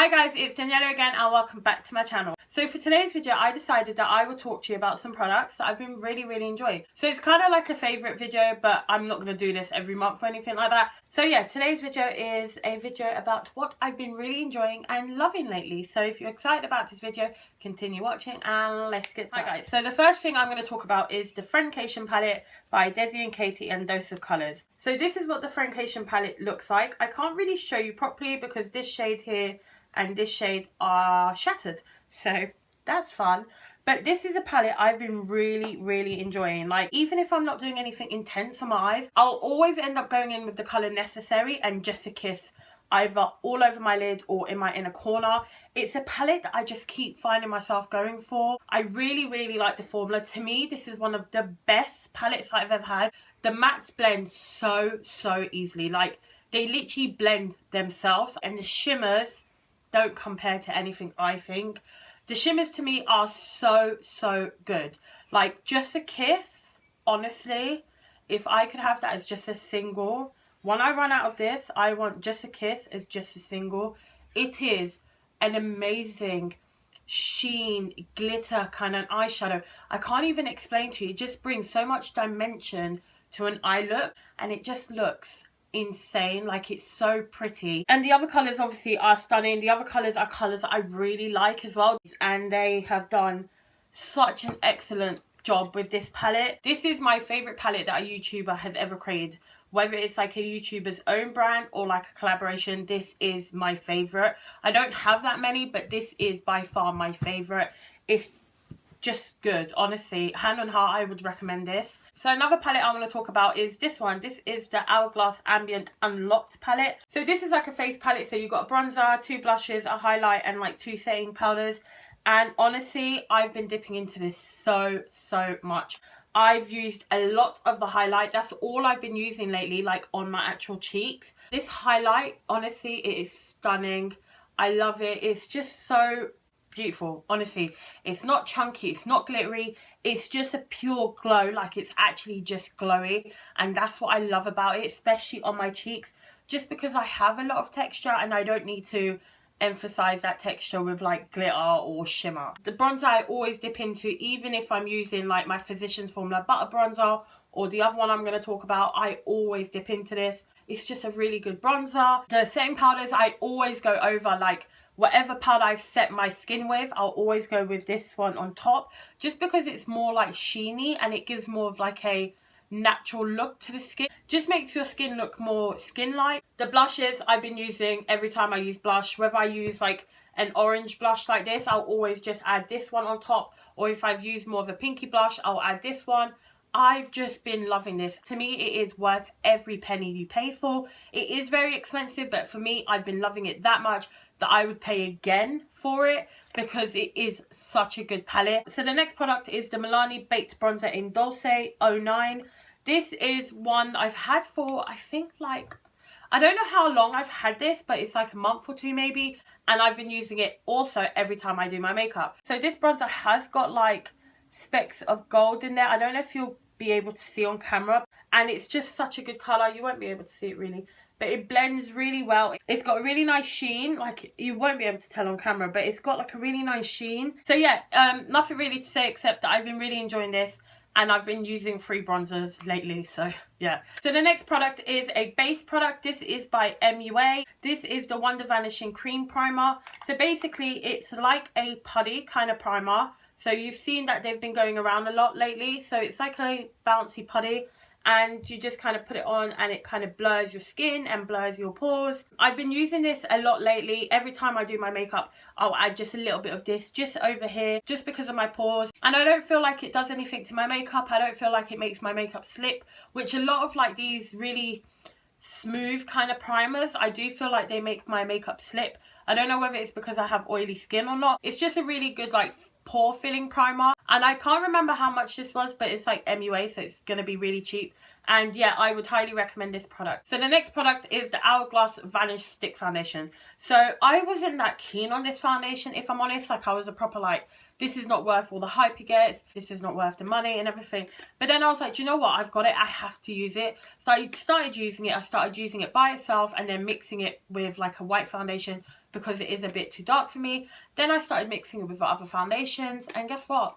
Hi guys, it's Daniela again and welcome back to my channel. So for today's video, I decided that I will talk to you about some products that I've been really enjoying. So it's kind of like a favourite video, but I'm not going to do this every month or anything like that. So yeah, today's video is a video about what I've been really enjoying and loving lately. So if you're excited about this video, continue watching and let's get started. Hi guys, so the first thing I'm going to talk about is the Friendcation palette by Desi and Katie and Dose of Colours. So this is what the Friendcation palette looks like. I can't really show you properly because this shade here and this shade are shattered, so that's fun. But this is a palette I've been really enjoying. Like, even if I'm not doing anything intense on my eyes, I'll always end up going in with the colour Necessary and Just a Kiss either all over my lid or in my inner corner. It's a palette that I just keep finding myself going for. I really like the formula. To me, this is one of the best palettes I've ever had. The mattes blend so easily. Like, they literally blend themselves, and the shimmers don't compare to anything. I think the shimmers to me are so good. Like, Just a Kiss, honestly, if I could have that as just a single, when I run out of this, I want Just a Kiss as just a single. It is an amazing sheen, glitter kind of eyeshadow. I can't even explain to you. It just brings so much dimension to an eye look, and it just looks insane. Like, it's so pretty. And the other colours obviously are stunning. The other colours are colours that I really like as well, and they have done such an excellent job with this palette. This is my favourite palette that a YouTuber has ever created. Whether it's like a YouTuber's own brand or like a collaboration, this is my favourite. I don't have that many, but this is by far my favourite. It's just good, honestly. Hand on heart, I would recommend this. So another palette I want to talk about is this one. This is the Hourglass Ambient Unlocked palette. So this is like a face palette. So you've got a bronzer, 2 blushes, a highlight, and like 2 setting powders. And honestly, I've been dipping into this so much. I've used a lot of the highlight. That's all I've been using lately, like on my actual cheeks. This highlight, honestly, it is stunning. I love it. It's just so beautiful. Honestly, it's not chunky, it's not glittery, it's just a pure glow. Like, it's actually just glowy, and that's what I love about it, especially on my cheeks, just because I have a lot of texture and I don't need to emphasize that texture with like glitter or shimmer. The bronzer I always dip into, even if I'm using like my Physicians Formula butter bronzer or the other one I'm going to talk about, I always dip into this. It's just a really good bronzer. The setting powders, I always go over like whatever powder I've set my skin with, I'll always go with this one on top, just because it's more like sheeny and it gives more of like a natural look to the skin. Just makes your skin look more skin-like. The blushes I've been using every time I use blush, whether I use like an orange blush like this, I'll always just add this one on top, or if I've used more of a pinky blush, I'll add this one. I've just been loving this. To me, it is worth every penny you pay for. It is very expensive, but for me, I've been loving it that much that I would pay again for it because it is such a good palette. So the next product is the Milani Baked Bronzer in Dolce 09. This is one I've had for, I think, like, I don't know how long I've had this, but it's like a month or two maybe, and I've been using it also every time I do my makeup. So this bronzer has got like specks of gold in there. I don't know if you'll be able to see on camera, and it's just such a good colour. You won't be able to see it really, but it blends really well. It's got a really nice sheen. Like, you won't be able to tell on camera, but it's got like a really nice sheen. So yeah, nothing really to say except that I've been really enjoying this, and I've been using 3 bronzers lately, so yeah. So the next product is a base product. This is by MUA. This is the Wonder Vanishing Cream Primer. So basically, it's like a putty kind of primer. So you've seen that they've been going around a lot lately. So it's like a bouncy putty, and you just kind of put it on and it kind of blurs your skin and blurs your pores. I've been using this a lot lately. Every time I do my makeup, I'll add just a little bit of this just over here, just because of my pores. And I don't feel like it does anything to my makeup. I don't feel like it makes my makeup slip, which a lot of like these really smooth kind of primers, I do feel like they make my makeup slip. I don't know whether it's because I have oily skin or not. It's just a really good like pore filling primer, and I can't remember how much this was, but it's like MUA, so it's gonna be really cheap. And yeah, I would highly recommend this product. So the next product is the Hourglass Vanish Stick Foundation. So I wasn't that keen on this foundation, if I'm honest. Like, I was a proper like, this is not worth all the hype it gets, this is not worth the money and everything. But then I was like, do you know what, I've got it, I have to use it. So I started using it. I started using it by itself and then mixing it with like a white foundation, because it is a bit too dark for me. Then I started mixing it with other foundations, and guess what?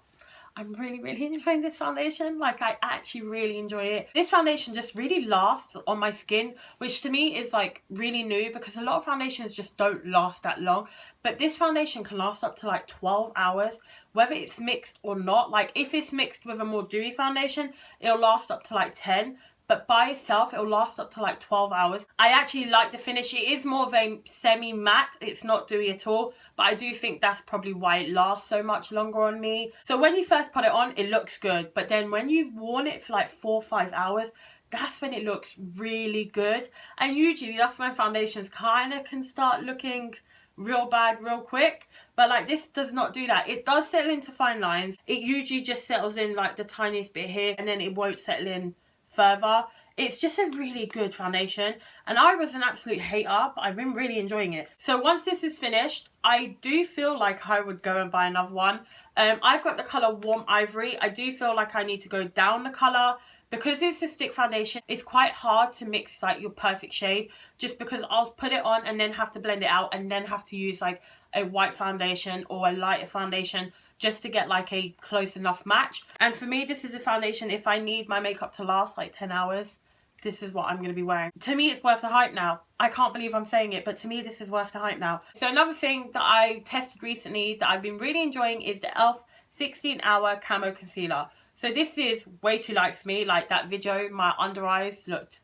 I'm really enjoying this foundation. Like, I actually really enjoy it. This foundation just really lasts on my skin, which to me is like really new, because a lot of foundations just don't last that long. But this foundation can last up to like 12 hours, whether it's mixed or not. Like, if it's mixed with a more dewy foundation, it'll last up to like 10. But by itself, it'll last up to like 12 hours. I actually like the finish. It is more of a semi-matte. It's not dewy at all. But I do think that's probably why it lasts so much longer on me. So when you first put it on, it looks good. But then when you've worn it for like 4 or 5 hours, that's when it looks really good. And usually that's when foundations kind of can start looking real bad real quick. But like, this does not do that. It does settle into fine lines. It usually just settles in like the tiniest bit here, and then it won't settle in further. It's just a really good foundation, and I was an absolute hater, but I've been really enjoying it. So once this is finished, I do feel like I would go and buy another one. I've got the colour Warm Ivory. I do feel like I need to go down the colour. Because it's a stick foundation, it's quite hard to mix like your perfect shade, just because I'll put it on and then have to blend it out, and then have to use like a white foundation or a lighter foundation just to get like a close enough match. And for me, this is a foundation, if I need my makeup to last like 10 hours, this is what I'm going to be wearing. To me, it's worth the hype now. I can't believe I'm saying it, but to me, this is worth the hype now. So another thing that I tested recently that I've been really enjoying is the e.l.f. 16-Hour Camo Concealer. So this is way too light for me. Like that video, my under eyes looked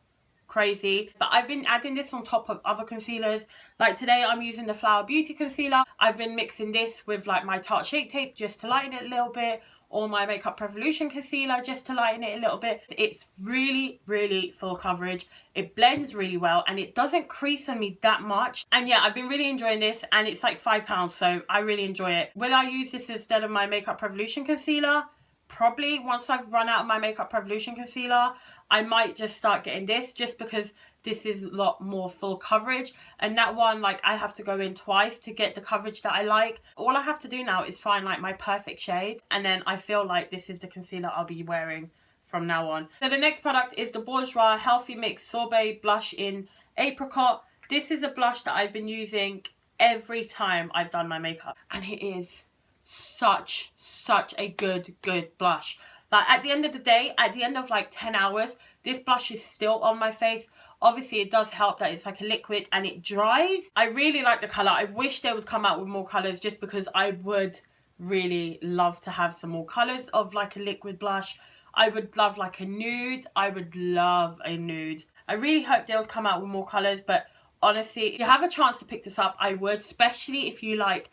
crazy. But I've been adding this on top of other concealers. Like today, I'm using the Flower Beauty concealer. I've been mixing this with like my Tarte Shape Tape just to lighten it a little bit, or my Makeup Revolution concealer just to lighten it a little bit. It's really full coverage. It blends really well, and it doesn't crease on me that much. And yeah, I've been really enjoying this, and it's like £5, so I really enjoy it. Will I use this instead of my Makeup Revolution concealer? Probably. Once I've run out of my Makeup Revolution concealer, I might just start getting this, just because this is a lot more full coverage, and that one, like, I have to go in twice to get the coverage that I like. All I have to do now is find like my perfect shade, and then I feel like this is the concealer I'll be wearing from now on. So the next product is the Bourjois Healthy Mix Sorbet Blush in Apricot. This is a blush that I've been using every time I've done my makeup, and it is such a good blush. Like, at the end of the day, at the end of like 10 hours, this blush is still on my face. Obviously, it does help that it's like a liquid and it dries. I really like the colour. I wish they would come out with more colours, just because I would really love to have some more colours of like a liquid blush. I would love like a nude. I would love a nude. I really hope they'll come out with more colours, but honestly, if you have a chance to pick this up, I would, especially if you like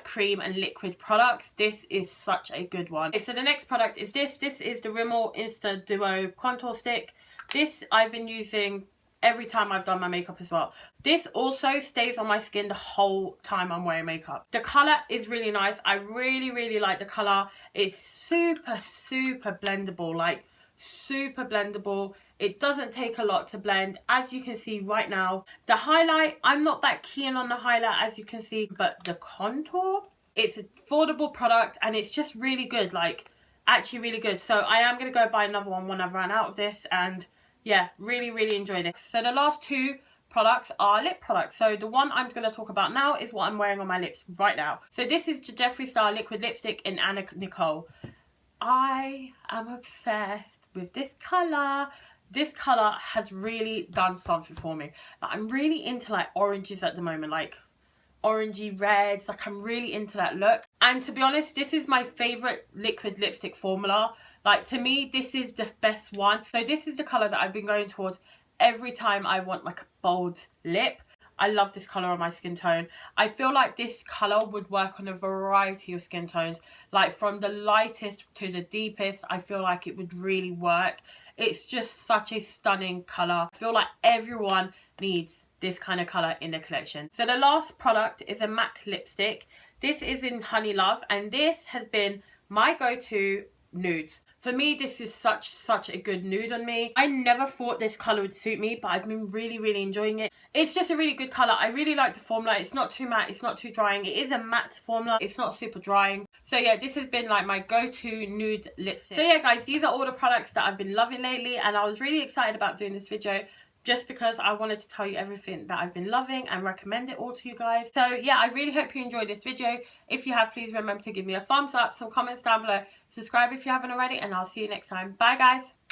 cream and liquid products. This is such a good one. Okay, so the next product is this. This is the Rimmel Insta Duo Contour Stick. This I've been using every time I've done my makeup as well. This also stays on my skin the whole time I'm wearing makeup. The colour is really nice. I really like the colour. It's super blendable, like super blendable. It doesn't take a lot to blend, as you can see right now. The highlight, I'm not that keen on the highlight, as you can see, but the contour, it's an affordable product, and it's just really good, like actually really good. So I am going to go buy another one when I've run out of this, and yeah, really enjoy this. So the last two products are lip products. So the one I'm going to talk about now is what I'm wearing on my lips right now. So this is the Jeffree Star Liquid Lipstick in Anna Nicole. I am obsessed with this colour. This colour has really done something for me. Like, I'm really into like oranges at the moment, like orangey reds. Like, I'm really into that look. And to be honest, this is my favourite liquid lipstick formula. Like, to me, this is the best one. So this is the colour that I've been going towards every time I want like a bold lip. I love this colour on my skin tone. I feel like this colour would work on a variety of skin tones. Like, from the lightest to the deepest, I feel like it would really work. It's just such a stunning colour. I feel like everyone needs this kind of colour in their collection. So the last product is a MAC lipstick. This is in Honey Love, and this has been my go-to nude. For me, this is such a good nude on me. I never thought this colour would suit me, but I've been really enjoying it. It's just a really good colour. I really like the formula. It's not too matte, it's not too drying. It is a matte formula. It's not super drying. So yeah, this has been like my go-to nude lipstick. So yeah, guys, these are all the products that I've been loving lately, and I was really excited about doing this video. just because I wanted to tell you everything that I've been loving and recommend it all to you guys. So yeah, I really hope you enjoyed this video. If you have, please remember to give me a thumbs up, some comments down below, subscribe if you haven't already, and I'll see you next time. Bye guys.